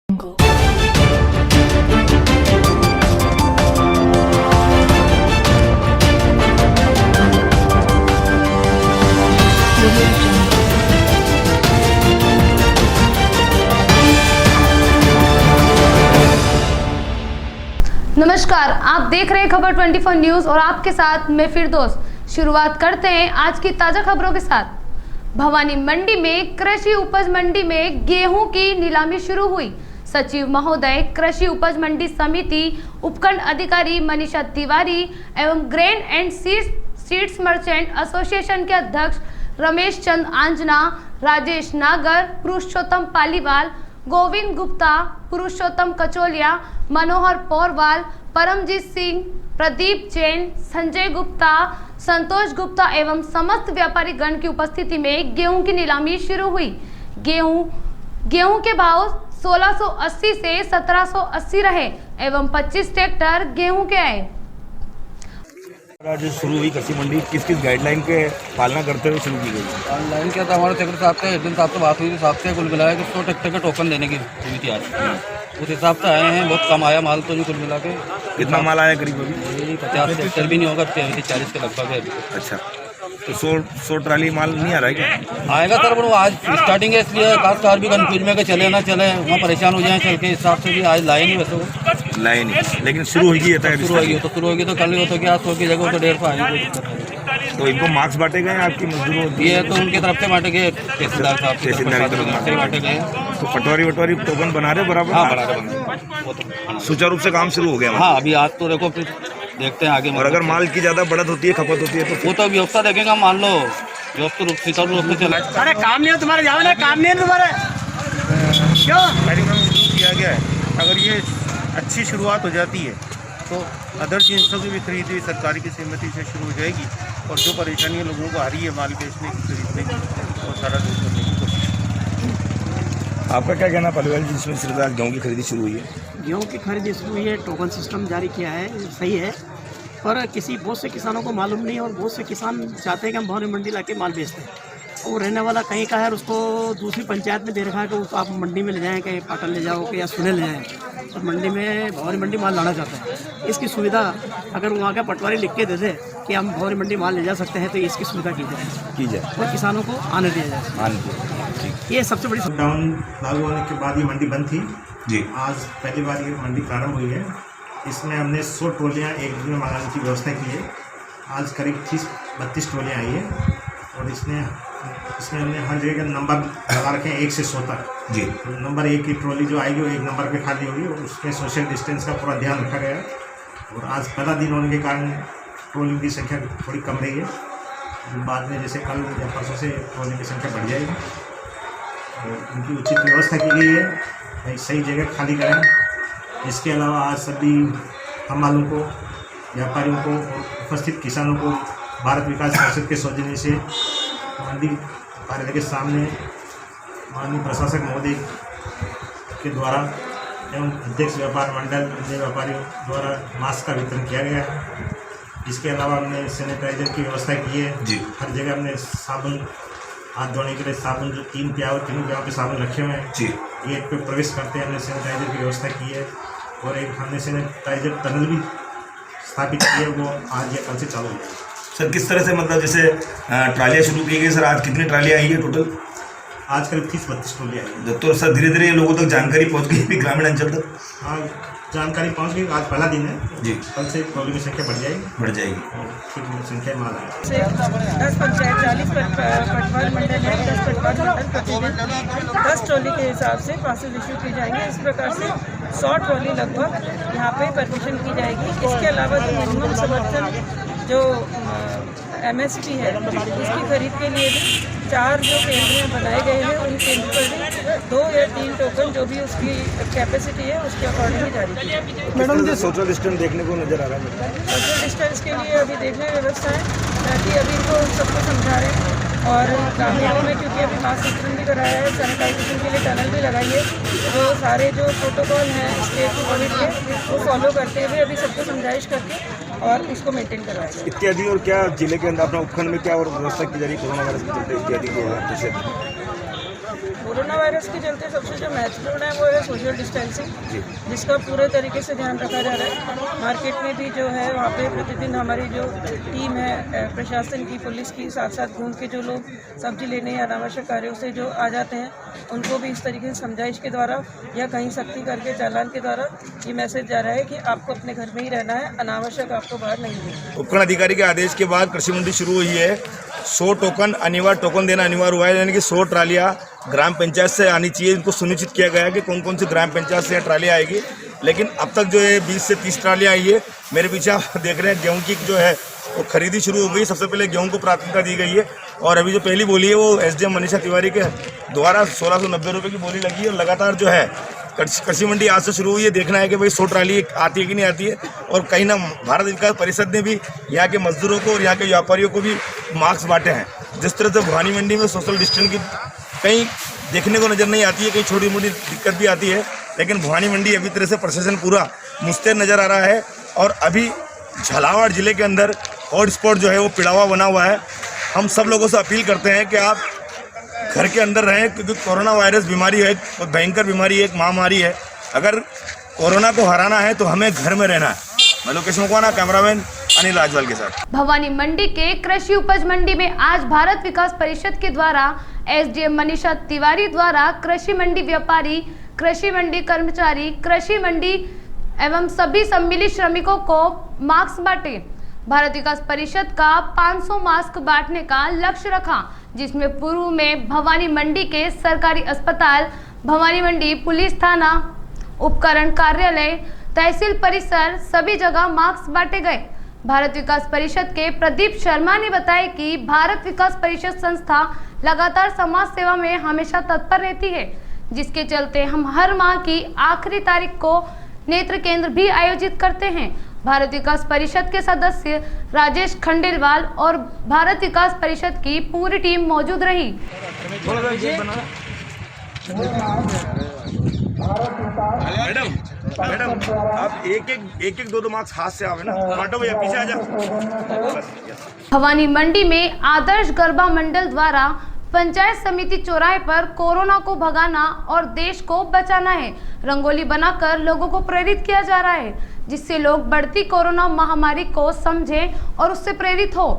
नमस्कार, आप देख रहे हैं खबर 24 न्यूज और आपके साथ मैं फिरदौस। शुरुआत करते हैं आज की ताजा खबरों के साथ। भवानी मंडी में कृषि उपज मंडी में गेहूं की नीलामी शुरू हुई। सचिव महोदय, कृषि उपज मंडी समिति, उपखंड अधिकारी मनीषा तिवारी एवं grain and seeds merchant association के अध्यक्ष रमेश चंद आंजना, राजेश नागर, पुरुषोत्तम पालीवाल, गोविंद गुप्ता, पुरुषोत्तम कचोलिया, मनोहर पौरवाल, परमजीत सिंह, प्रदीप जैन, संजय गुप्ता, संतोष गुप्ता एवं समस्त व्यापारी गण की उपस्थिति में गेहूं की नीलामी शुरू हुई। गेहूं के भाव 1680 से 1780 रहे एवं 25 ट्रैक्टर गेहूं के आए। आज शुरू हुई कृषि मंडी किस गाइडलाइन के पालना करते हुए शुरू की गई? ऑनलाइन क्या था, हमारे सेक्रेटरी साहब से एक दिन साहब से बात हुई थी, साहब से कुल मिलाया कि 100 ट्रैक्टर के टोकन देने की हुई थी आज। उस हिसाब से आए हैं, बहुत कम आया माल तो नहीं कुल मिला के। कितना माल आया करीब अभी? 50 ट्रैक्टर भी नहीं होगा, 40 के लगभग है अभी। अच्छा, तो 100 ट्राली माल नहीं आ रहा है क्या? आएगा सर, वो आज स्टार्टिंग है इसलिए काश्तकार भी कन्फ्यूज में कि चले ना चले, वहाँ परेशान हो जाए चल के हिसाब से भी आज लाए नहीं वैसे वो लाए नहीं, लेकिन शुरू होगी शुरू होगी तो कल तो क्या 100 की जगह तो 150 आएगी। तो इनको मार्क्स बांटे गए आपकी मजदूरों? ये तो उनकी तरफ से बांटे गए, तहसीलदार साहब से बांटे गए। तो पटवारी टोकन बना रहे बराबर? हाँ, बना रहे। सुचारू रूप से काम शुरू हो गया? हाँ, अभी आज तो देखो, फिर देखते हैं आगे। और अगर माल की ज्यादा बढ़त होती है, खपत होती है तो वो तो व्यवस्था देखेगा, मान लो व्यवस्था रूप से चला। अरे काम नहीं है तुम्हारे, जाओ ना, काम नहीं है तुम्हारे क्यों? कार्यक्रम शुरू किया गया है। अगर ये अच्छी शुरुआत हो जाती है तो अदर जिनसों की भी खरीदी सरकारी की सहमति से शुरू हो जाएगी और जो परेशानियां लोगों को आ रही है माल बेचने की, खरीदने की, वो सारा दूर करने की कोशिश। आपका क्या कहना पालीवाल जी, जिसमें सिर्फ आज गेहूँ की खरीदी शुरू हुई है? गेहूँ की खरीदी शुरू हुई है, टोकन सिस्टम जारी किया है, सही है, पर बहुत से किसानों को मालूम नहीं और बहुत से किसान चाहते हैं कि हम भवानी मंडी ला के माल बेचते हैं। वो रहने वाला कहीं का है, उसको दूसरी पंचायत में दे रखा है कि उसको आप मंडी में ले जाएँ, कहीं पाटन ले जाओ या सुने ले जाएँ, और मंडी में भवानी मंडी माल लाना चाहता है। इसकी सुविधा अगर वहाँ का पटवारी लिख के दे दे कि हम भवानी मंडी माल ले जा सकते हैं तो इसकी सुविधा की जाए और किसानों को आने दिया जाए। ये सबसे बड़ी लॉकडाउन लागू होने के बाद ये मंडी बंद थी जी। आज पहली बार ये मंडी प्रारंभ हुई है। इसमें हमने 100 ट्रॉलियाँ एक दिन में मंगाने की व्यवस्था की है। आज करीब 30-32 ट्रॉलियाँ आई है और इसमें हमने हर जगह नंबर लगा रखे हैं 1 से 100 तक जी। तो नंबर 1 की ट्रॉली जो आएगी वो 1 नंबर पे खाली होगी और उसमें सोशल डिस्टेंस का पूरा ध्यान रखा गया है। और आज पहला दिन होने के कारण ट्रॉली की संख्या थोड़ी कम रही है। बाद में जैसे कल या परसों से ट्रॉली की संख्या बढ़ जाएगी और उनकी उचित व्यवस्था की गई है, भाई सही जगह खाली करें। इसके अलावा आज सभी हम वालों को, व्यापारियों को और उपस्थित किसानों को भारत विकास परिषद के सौजन्य से मंडी कार्यालय के सामने माननीय प्रशासक महोदय के द्वारा एवं अध्यक्ष व्यापार मंडल अन्य व्यापारियों द्वारा मास्क का वितरण किया गया है। इसके अलावा हमने सैनिटाइजर की व्यवस्था की है जी। हर जगह हमने साबुन, हाथ धोने के लिए साबुन, जो 3 प्याव, तीनों प्याव पे साबुन रखे हुए हैं जी। गेट पे प्रवेश करते हैं हमने सैनिटाइजर की व्यवस्था की है और एक हमने सैनिटाइजर टनल भी स्थापित की है, वो आज या कल से चालू हो जाएगा। सर किस तरह से, मतलब जैसे ट्रालियाँ शुरू की गई, सर आज कितनी ट्रालियाँ आई है टोटल? आज करीब 30-32 ट्रॉली आई है। तो सर धीरे धीरे लोगों तक जानकारी पहुंच गई भी ग्रामीण अंचल तक? हाँ, जानकारी पहुंच गई। आज पहला दिन है जी। कल से ट्रॉली की संख्या बढ़ जाएगी और फिर संख्या माल आएगी। 10 पंचायत 40 पटवार मंडल है, 10 पटवार मंडल प्रतिदिन 10 ट्रॉली के हिसाब से पासेज इशू की जाएंगे। इस प्रकार से 100 ट्रॉली लगभग यहाँ पे परमिशन की जाएगी। इसके अलावा जो मिनिमम समर्थन जो MSP है उसकी खरीद के लिए भी 4 जो केंद्र बनाए गए हैं उन केंद्र पर भी 2 या 3 टोकन जो भी उसकी कैपेसिटी है उसके अकॉर्डिंग ही जारी की जाएगी। मैडम जो सोशल डिस्टेंस देखने को नजर आ रहा है, सोशल डिस्टेंस के लिए अभी देखने व्यवस्था है ताकि अभी तो सबको समझा रहे हैं और ग्रामीणों में क्योंकि अभी मास्क वितरण भी कराया है, सैनिटाइजेशन के लिए टनल भी लगाई है, तो सारे जो प्रोटोकॉल हैं स्टेट गवर्नमेंट के वो फॉलो करते हुए अभी सबको समझाइश करके और उसको मेंटेन करवाया जाए इत्यादि। और क्या जिले के अंदर अपना उपखंड में क्या और व्यवस्था की जा रही है कोरोना वायरस के चलते इत्यादि को? कोरोना वायरस के चलते सबसे जो महत्वपूर्ण है वो है सोशल डिस्टेंसिंग, जिसका पूरे तरीके से ध्यान रखा जा रहा है। मार्केट में भी जो है वहाँ पे प्रतिदिन हमारी जो टीम है प्रशासन की, पुलिस की, साथ साथ घूम के जो लोग सब्जी लेने या अनावश्यक कार्यों से जो आ जाते हैं उनको भी इस तरीके से समझाइश के द्वारा या कहीं सख्ती करके चालान के द्वारा ये मैसेज जा रहा है कि आपको अपने घर में ही रहना है, अनावश्यक आपको बाहर नहीं जाना। उपखंड अधिकारी के आदेश के बाद कृषि मंडी शुरू हुई है। 100 टोकन अनिवार्य, टोकन देना अनिवार्य हुआ है, यानी कि 100 ट्रालियाँ ग्राम पंचायत से आनी चाहिए। इनको सुनिश्चित किया गया है कि कौन कौन सी ग्राम पंचायत से ट्राली आएगी, लेकिन अब तक जो है 20 से 30 ट्रालियाँ आई है। मेरे पीछे आप देख रहे हैं गेहूँ की जो है वो खरीदी शुरू हो गई। सबसे पहले गेहूँ को प्राथमिकता दी गई है और अभी जो पहली बोली है वो SDM मनीषा तिवारी के द्वारा 1690 रुपये की बोली लगी है। और लगातार जो है कृषि मंडी आज से शुरू हुई है। देखना है कि भाई 100 ट्राली आती है कि नहीं आती है। और कहीं ना भारत विकास परिषद ने भी यहाँ के मजदूरों को और यहाँ के व्यापारियों को भी मार्क्स बांटे हैं। जिस तरह से भवानी मंडी में सोशल डिस्टेंस की कहीं देखने को नज़र नहीं आती है, कहीं छोटी मोटी दिक्कत भी आती है, लेकिन भवानी मंडी अभी तरह से प्रशासन पूरा मुस्तैद नज़र आ रहा है। और अभी झालावाड़ जिले के अंदर हॉट स्पॉट जो है वो पिड़ावा बना हुआ है। हम सब लोगों से अपील करते हैं कि आप घर के अंदर रहें, क्योंकि कोरोना वायरस बीमारी है, एक भयंकर बीमारी है, एक महामारी है। अगर कोरोना को हराना है तो हमें घर में रहना है। मैं लोकेश मकवाना, कैमरामैन अनिल राजवाल के साथ। भवानी मंडी के कृषि उपज मंडी में आज भारत विकास परिषद के द्वारा SDM मनीषा तिवारी द्वारा कृषि मंडी व्यापारी, कृषि मंडी कर्मचारी, कृषि मंडी एवं सभी सम्मिलित श्रमिकों को मास्क बांटे। भारत विकास परिषद का 500 मास्क बांटने का लक्ष्य रखा, जिसमें पूर्व में भवानी मंडी के सरकारी अस्पताल, भवानी मंडी पुलिस थाना, उपकरण कार्यालय, तहसील परिसर सभी जगह मास्क बांटे गए। भारत विकास परिषद के प्रदीप शर्मा ने बताया कि भारत विकास परिषद संस्था लगातार समाज सेवा में हमेशा तत्पर रहती है, जिसके चलते हम हर माह की आखिरी तारीख को नेत्र केंद्र भी आयोजित करते हैं। भारत विकास परिषद के सदस्य राजेश खंडेलवाल और भारत विकास परिषद की पूरी टीम मौजूद रही। मैडम आप एक दो मार्क्स हाथ से आवे ना, बांटो भैया, पीछे आ जा। भवानी मंडी में आदर्श गरबा मंडल द्वारा पंचायत समिति चौराहे पर कोरोना को भगाना और देश को बचाना है रंगोली बनाकर लोगों को प्रेरित किया जा रहा है, जिससे लोग बढ़ती कोरोना महामारी को समझें और उससे प्रेरित हो।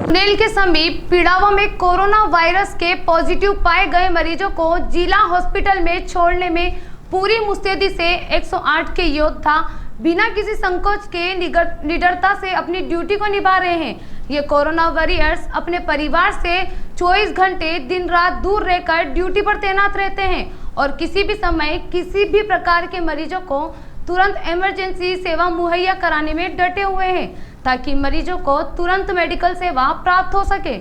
सुनेल के समीप पिड़ावा में कोरोना वायरस के पॉजिटिव पाए गए मरीजों को जिला हॉस्पिटल में छोड़ने में पूरी मुस्तैदी से 108 के योद्धा बिना किसी संकोच के निडरता से अपनी ड्यूटी को निभा रहे हैं। ये कोरोना वॉरियर्स अपने परिवार से 24 घंटे दिन रात दूर रहकर ड्यूटी पर तैनात रहते हैं और किसी भी समय किसी भी प्रकार के मरीजों को तुरंत इमरजेंसी सेवा मुहैया कराने में डटे हुए हैं, ताकि मरीजों को तुरंत मेडिकल सेवा प्राप्त हो सके।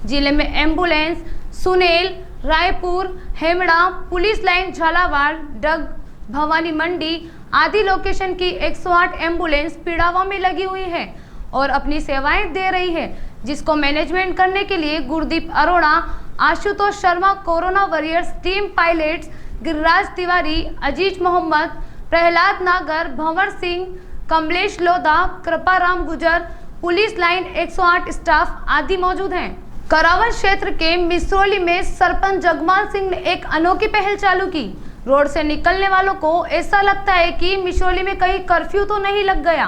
जिले में ambulance Sunel, Raipur, Hemda, police line Jhalawar, Dag, Bhawani Mandi आदि लोकेशन की 108 एम्बुलेंस पिड़ावा में लगी हुई है और अपनी सेवाएं दे रही है, जिसको मैनेजमेंट करने के लिए Gurdeep Arora, Ashutosh Sharma, corona warriors team pilots Giriraj Tiwari, Aziz Mohammad, Prahlad Nagar, Bhanwar Singh, Kamlesh Lodha, Kriparam गुजर, पुलिस लाइन 108 स्टाफ आदि मौजूद हैं। करावन क्षेत्र के मिसरोली में सरपंच जगमाल सिंह ने एक अनोखी पहल चालू की। रोड से निकलने वालों को ऐसा लगता है कि मिसरोली में कहीं कर्फ्यू तो नहीं लग गया।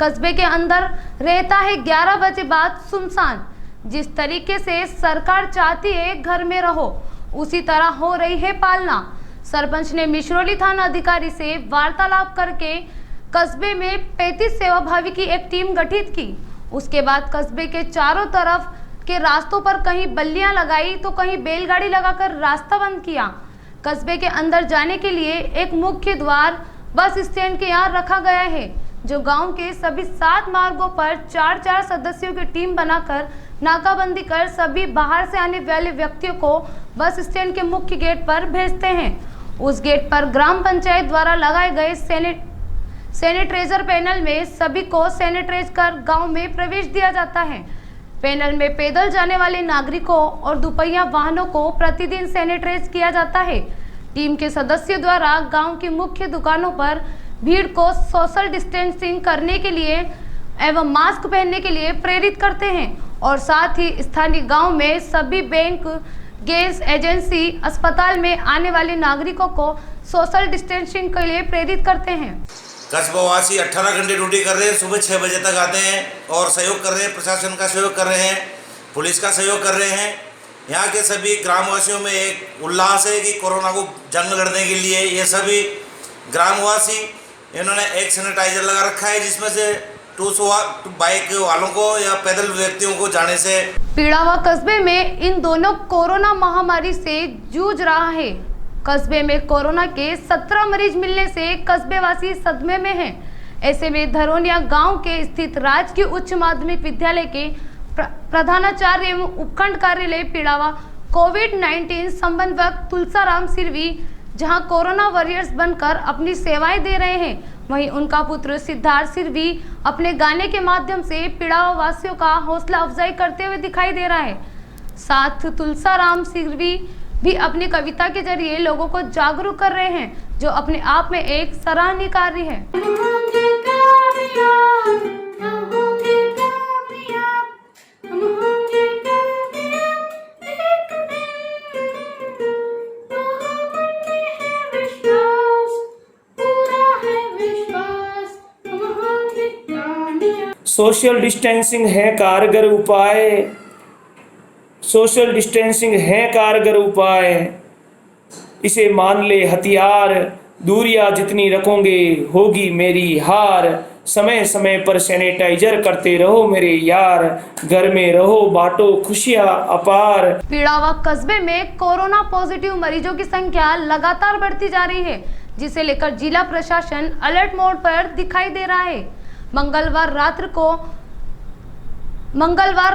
कस्बे के अंदर रहता है 11 बजे बाद सुनसान। जिस तरीके से सरकार चाहती है घर में रहो, उसी तरह हो रही है पालना। सरपंच ने मिसरोली थाना अधिकारी से वार्तालाप करके कस्बे में 35 सेवाभावी की एक टीम गठित की। उसके बाद कस्बे के चारों तरफ के रास्तों पर कहीं बल्लियां लगाई तो कहीं बैलगाड़ी लगाकर रास्ता बंद किया। कस्बे के अंदर जाने के लिए एक मुख्य द्वार बस स्टैंड के यहाँ रखा गया है, जो गांव के सभी 7 मार्गों पर 4-4 सदस्यों की टीम बनाकर नाकाबंदी कर सभी बाहर से आने वाले व्यक्तियों को बस स्टैंड के मुख्य गेट पर भेजते हैं। उस गेट पर ग्राम पंचायत द्वारा लगाए गए सैनिटाइजर पैनल में सभी को सैनिटाइज कर गांव में प्रवेश दिया जाता है। पैनल में पैदल जाने वाले नागरिकों और दुपहिया वाहनों को प्रतिदिन सैनिटाइज किया जाता है। टीम के सदस्यों द्वारा गांव की मुख्य दुकानों पर भीड़ को सोशल डिस्टेंसिंग करने के लिए एवं मास्क पहनने के लिए प्रेरित करते हैं और साथ ही स्थानीय गांव में सभी बैंक, गैस एजेंसी, अस्पताल में आने वाले नागरिकों को सोशल डिस्टेंसिंग के लिए प्रेरित करते हैं। कस्बावासी 18 घंटे ड्यूटी कर रहे हैं, सुबह 6 बजे तक आते हैं और सहयोग कर रहे हैं, प्रशासन का सहयोग कर रहे हैं, पुलिस का सहयोग कर रहे हैं। यहाँ के सभी ग्रामवासियों में एक उल्लास है कि कोरोना को जंग लड़ने के लिए ये सभी ग्रामवासी इन्होंने एक सैनिटाइजर लगा रखा है, जिसमें से बाइक वालों को या पैदल व्यक्तियों को जाने से। पीड़ावा कस्बे में इन दोनों कोरोना महामारी से जूझ रहा है। कस्बे में कोरोना के 17 मरीज मिलने से कस्बेवासी सदमे में हैं। ऐसे में धरोनिया गांव के स्थित राजकीय उच्च माध्यमिक विद्यालय के प्रधानाचार्य एवं उपखंड कार्यालय पीड़ावा कोविड-19 समन्वयक तुलसाराम सिरवी जहां कोरोना वॉरियर्स बनकर अपनी सेवाएं दे रहे हैं, वहीं उनका पुत्र सिद्धार्थ सिरवी अपने गाने के माध्यम से पीड़ावा वासियों का हौसला अफजाई करते हुए दिखाई दे रहा है। साथ तुलसाराम सिरवी भी अपनी कविता के जरिए लोगों को जागरूक कर रहे हैं, जो अपने आप में एक सराहनीय कार्य है। सोशल डिस्टेंसिंग है कारगर उपाय, सोशल डिस्टेंसिंग है कारगर उपाय, इसे मान ले हथियार, दूरियां जितनी रखोगे होगी मेरी हार, समय समय पर सैनिटाइजर करते रहो मेरे यार, घर में रहो बांटो खुशियां अपार। पीड़ावा कस्बे में कोरोना पॉजिटिव मरीजों की संख्या लगातार बढ़ती जा रही है, जिसे लेकर जिला प्रशासन अलर्ट मोड पर दिखाई दे रहा है। मंगलवार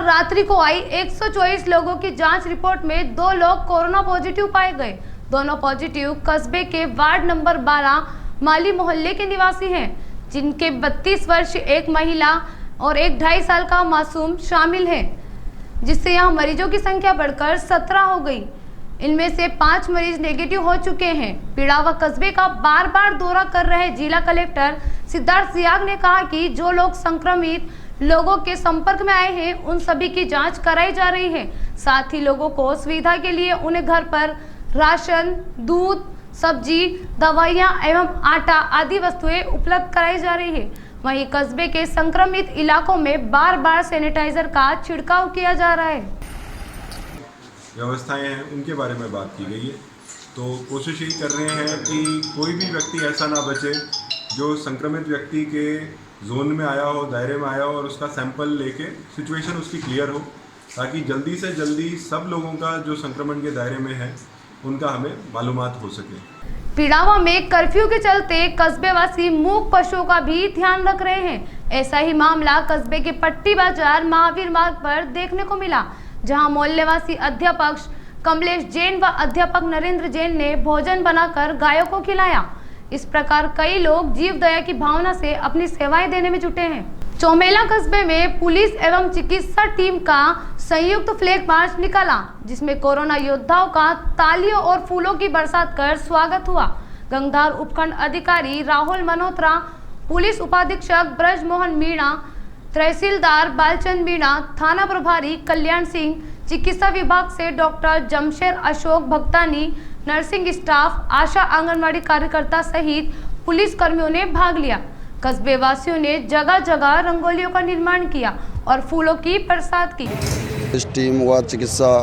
रात्रि को आई 124 लोगों की जांच रिपोर्ट में 2 लोग कोरोना पॉजिटिव पाए गए। दोनों पॉजिटिव कस्बे के वार्ड नंबर 12 माली मोहल्ले के निवासी हैं, जिनके 32 वर्ष एक महिला और एक 2.5 साल का मासूम शामिल है, जिससे यहां मरीजों की संख्या बढ़कर 17 हो गई। इनमें से 5 मरीज नेगेटिव हो चुके हैं। पीड़ावा कस्बे का बार बार दौरा कर रहे जिला कलेक्टर सिद्धार्थ सियाग ने कहा कि जो लोग संक्रमित लोगों के संपर्क में आए हैं, उन सभी की जांच कराई जा रही है। साथ ही लोगों को सुविधा के लिए उन्हें घर पर राशन, दूध, सब्जी, दवाइयां एवं आटा आदि वस्तुएं उपलब्ध कराई जा रही है। वहीं कस्बे के संक्रमित इलाकों में बार बार सैनिटाइजर का छिड़काव किया जा रहा है। व्यवस्थाएं हैं उनके बारे में बात की गई है, तो कोशिश यही कर रहे हैं कि कोई भी व्यक्ति ऐसा ना बचे जो संक्रमित व्यक्ति के जोन में आया हो, दायरे में आया हो, और उसका सैंपल लेके सिचुएशन उसकी क्लियर हो, ताकि जल्दी से जल्दी सब लोगों का जो संक्रमण के दायरे में है उनका हमें मालूमात हो सके। पीड़ावा में कर्फ्यू के चलते कस्बेवासी मूक पशुओं का भी ध्यान रख रहे हैं। ऐसा ही मामला कस्बे के पट्टी बाजार महावीर मार्ग पर देखने को मिला, जहां मोहल्लेवासी अध्यापक कमलेश जैन व अध्यापक नरेंद्र जैन ने भोजन बनाकर गायों को खिलाया। इस प्रकार कई लोग जीव दया की भावना से अपनी सेवाएं देने में जुटे हैं। चौमेला कस्बे में पुलिस एवं चिकित्सा टीम का संयुक्त फ्लैग मार्च निकाला, जिसमें कोरोना योद्धाओं का तालियों और फूलों की बरसात कर स्वागत हुआ। गंगधार उपखंड अधिकारी राहुल मल्होत्रा, पुलिस उपाधीक्षक ब्रजमोहन मीणा, तहसीलदार बालचंद मीणा, थाना प्रभारी कल्याण सिंह, चिकित्सा विभाग से doctor Jamshed Ashok Bhaktani, nursing staff, Asha anganwadi कार्यकर्ता सहित पुलिस कर्मियों ने भाग लिया। कस्बे वासियों ने जगह जगह रंगोलियों का निर्माण किया और फूलों की बरसात की। इस टीम व चिकित्सा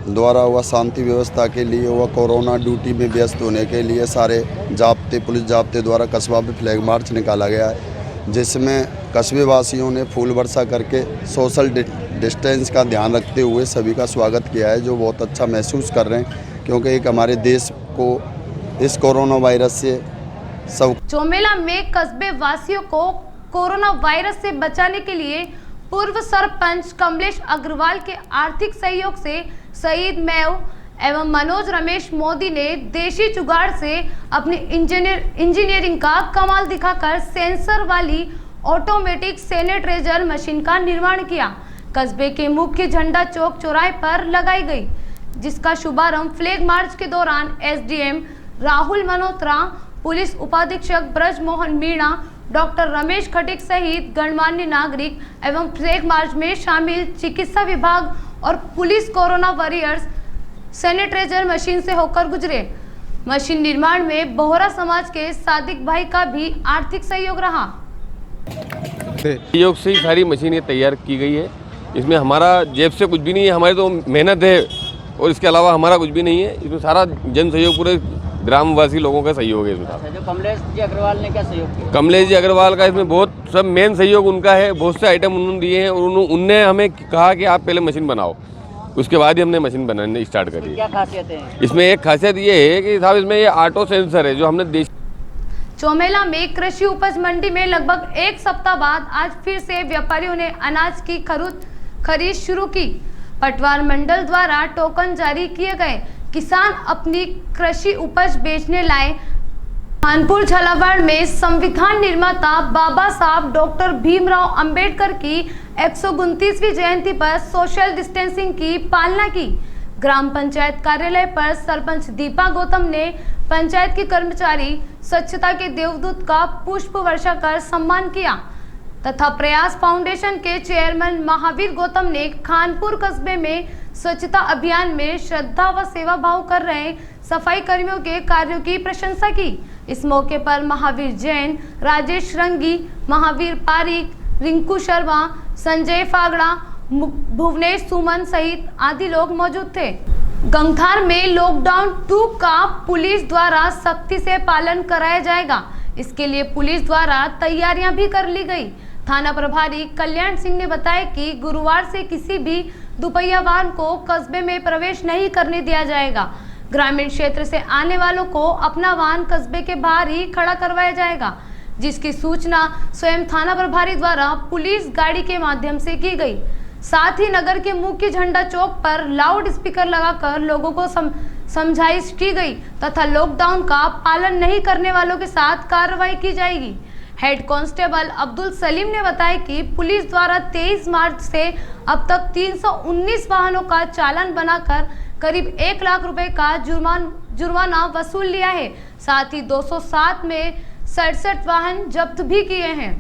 द्वारा व शांति व्यवस्था के लिए व कोरोना ड्यूटी में व्यस्त होने के लिए सारे जाब्ते, पुलिस जाब्ते द्वारा कस्बा में फ्लैग मार्च निकाला गया है, जिसमें कस्बे वासियों ने फूल वर्षा करके सोशल डिस्टेंस का ध्यान रखते हुए सभी का स्वागत किया है, जो बहुत अच्छा महसूस कर रहे हैं, क्योंकि एक हमारे देश को इस कोरोना वायरस से सब। चौमेला में कस्बे वासियों को कोरोना वायरस से बचाने के लिए पूर्व सरपंच कमलेश अग्रवाल के आर्थिक सहयोग से शहीद मैव एवं मनोज रमेश मोदी ने देशी जुगाड़ से अपनी इंजीनियरिंग का कमाल दिखाकर सेंसर वाली ऑटोमेटिक सैनिटाइजर मशीन का निर्माण किया। कस्बे के मुख्य झंडा चौक चौराहे पर लगाई गई, जिसका शुभारंभ फ्लैग मार्च के दौरान एसडीएम राहुल मल्होत्रा, पुलिस उपाधीक्षक ब्रज मोहन मीणा, डॉक्टर रमेश खटीक सहित गणमान्य नागरिक एवं फ्लैग मार्च में शामिल चिकित्सा विभाग और police corona warriors sanitiser machine से होकर गुजरे। मशीन निर्माण में बोहरा समाज के सादिक भाई का भी आर्थिक सहयोग रहा। सहयोग से ही सारी मशीनें तैयार की गई है। इसमें हमारा जेब से कुछ भी नहीं है, हमारी तो मेहनत है और इसके अलावा हमारा कुछ भी नहीं है। इसमें सारा जन सहयोग, पूरे ग्रामवासी लोगों का सहयोग है इसमें। जो कमलेश जी अग्रवाल ने क्या सहयोग किया? कमलेश जी अग्रवाल का इसमें बहुत सब मेन सहयोग उनका है। बहुत से आइटम उन्होंने दिए हैं और उनने हमें कहा कि आप पहले मशीन बनाओ, उसके बाद ही हमने मशीन बनाने स्टार्ट करी। क्या खासियत है इसमें? एक खासियत ये है कि साहब इसमें ये ऑटो सेंसर है जो हमने देश। चौमेला में कृषि उपज मंडी में लगभग एक सप्ताह बाद आज फिर से व्यापारियों ने अनाज की खरीद शुरू की। पटवार मंडल द्वारा टोकन जारी किए गए। किसान अपनी कृषि उपज बेचने लाए। कानपुर झालावाड़ में संविधान निर्माता बाबा साहब डॉक्टर भीमराव अंबेडकर की 129वीं जयंती पर सोशल डिस्टेंसिंग की पालना की। ग्राम पंचायत कार्यालय पर सरपंच दीपा गौतम ने पंचायत के कर्मचारी स्वच्छता के देवदूत का पुष्प वर्षा कर सम्मान किया तथा प्रयास फाउंडेशन के चेयरमैन महावीर गौतम ने खानपुर कस्बे में स्वच्छता अभियान में श्रद्धा व सेवा भाव कर रहे सफाई कर्मियों के कार्यों की प्रशंसा की। इस मौके पर महावीर जैन, राजेश रंगी, महावीर पारिक, रिंकू शर्मा, संजय फागड़ा, भुवनेश सुमन सहित आदि लोग मौजूद थे। गंगथार में लॉकडाउन 2 का पुलिस द्वारा सख्ती से पालन कराया जाएगा। इसके लिए पुलिस द्वारा तैयारियां भी कर ली गई। थाना प्रभारी कल्याण सिंह ने बताया कि गुरुवार से किसी भी दुपहिया वाहन को कस्बे में प्रवेश नहीं करने दिया जाएगा। ग्रामीण क्षेत्र से आने वालों को अपना वाहन कस्बे के बाहर ही खड़ा करवाया जाएगा, जिसकी सूचना स्वयं थाना प्रभारी द्वारा पुलिस गाड़ी के माध्यम से की गई। साथ ही नगर के मुख्य झंडा चौक पर लाउड स्पीकर लगाकर लोगों को समझाइश की गई तथा लॉकडाउन का पालन नहीं करने वालों के साथ कार्रवाई की जाएगी। हेड कांस्टेबल अब्दुल सलीम ने बताया कि पुलिस द्वारा 23 मार्च से अब तक 319 वाहनों का चालान बनाकर करीब 1 लाख रुपए का जुर्माना वसूल लिया है। साथ ही 207 में 67 वाहन जब्त भी किए हैं।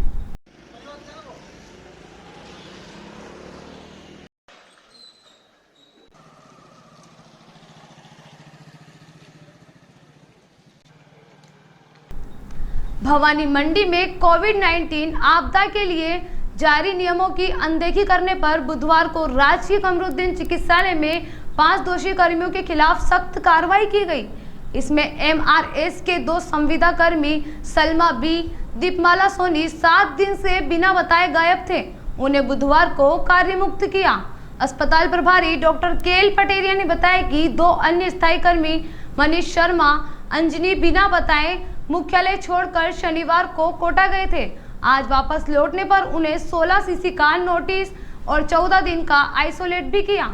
भवानी मंडी में कोविड-19 आपदा के लिए जारी नियमों की अनदेखी करने पर बुधवार को राजकीय कमरुद्दीन चिकित्सालय में 5 दोषी कर्मियों के खिलाफ सख्त कार्रवाई की गई। इसमें MRS के 2 संविदा कर्मी सलमा बी, दीपमाला सोनी 7 दिन से बिना बताए गायब थे। उन्हें बुधवार को कार्य मुक्त किया। अस्पताल प्रभारी डॉक्टर KL पटेरिया ने बताया कि 2 अन्य स्थायी कर्मी मनीष शर्मा, अंजनी बिना बताए मुख्यालय छोड़कर शनिवार को कोटा गए थे। आज वापस लौटने पर उन्हें 16 CC का नोटिस और 14 दिन का आइसोलेट भी किया।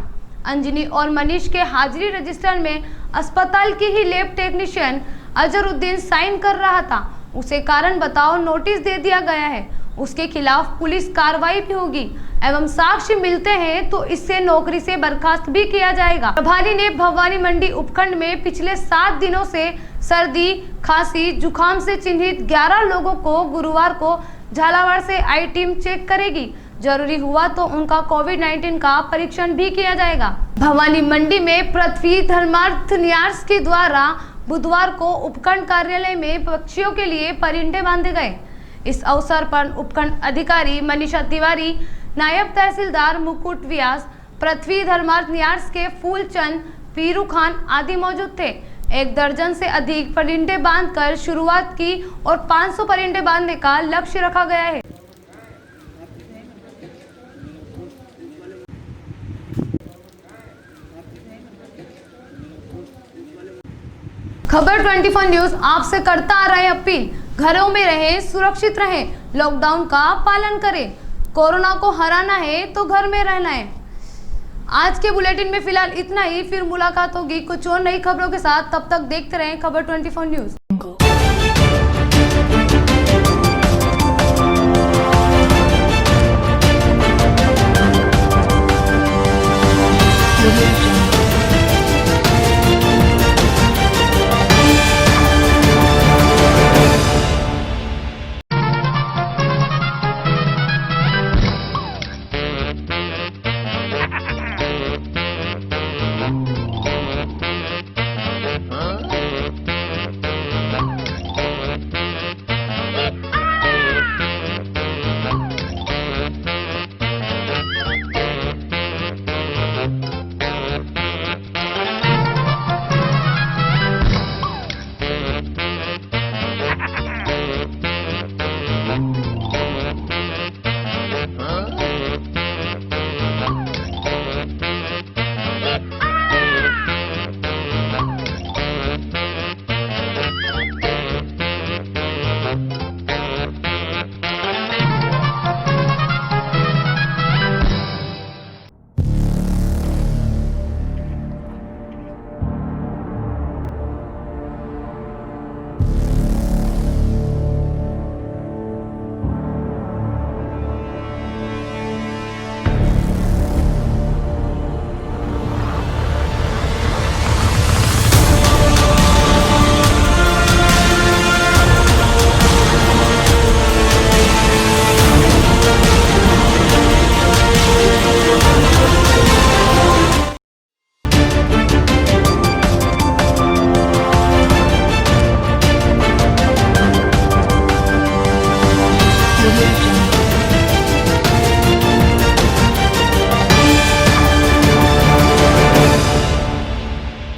अंजनी और मनीष के हाजिरी रजिस्टर में अस्पताल की ही लैब टेक्नीशियन अजहरुद्दीन साइन कर रहा था। उसे कारण बताओ नोटिस दे दिया गया है। उसके खिलाफ पुलिस कार्रवाई भी होगी एवं साक्ष्य मिलते हैं तो इससे नौकरी से बर्खास्त भी किया जाएगा। प्रभारी ने भवानी मंडी उपखंड में पिछले 7 दिनों से सर्दी, खांसी, जुखाम से चिन्हित 11 लोगों को गुरुवार को झालावाड़ से आई टीम चेक करेगी। जरूरी हुआ तो उनका कोविड-19 का परीक्षण भी किया जाएगा। भवानी मंडी में पृथ्वी धर्मार्थ न्यास के द्वारा बुधवार को उपखंड कार्यालय में पक्षियों के लिए परिंदे बांधे गए। इस अवसर पर उपखंड अधिकारी मनीषा तिवारी, नायब तहसीलदार मुकुट व्यास, पृथ्वी धर्मार्थ न्यास के फूलचंद, पीरू खान आदि मौजूद थे। 1 दर्जन से अधिक परिंदे बांधकर शुरुआत की और 500 परिंदे बांधने का लक्ष्य रखा गया है। खबर 24 न्यूज आपसे करता आ रहे अपील, घरों में रहें, सुरक्षित रहें, लॉकडाउन का पालन करें। कोरोना को हराना है तो घर में रहना है। आज के बुलेटिन में फिलहाल इतना ही, फिर मुलाकात होगी कुछ और नई खबरों के साथ। तब तक देखते रहें खबर 24 न्यूज।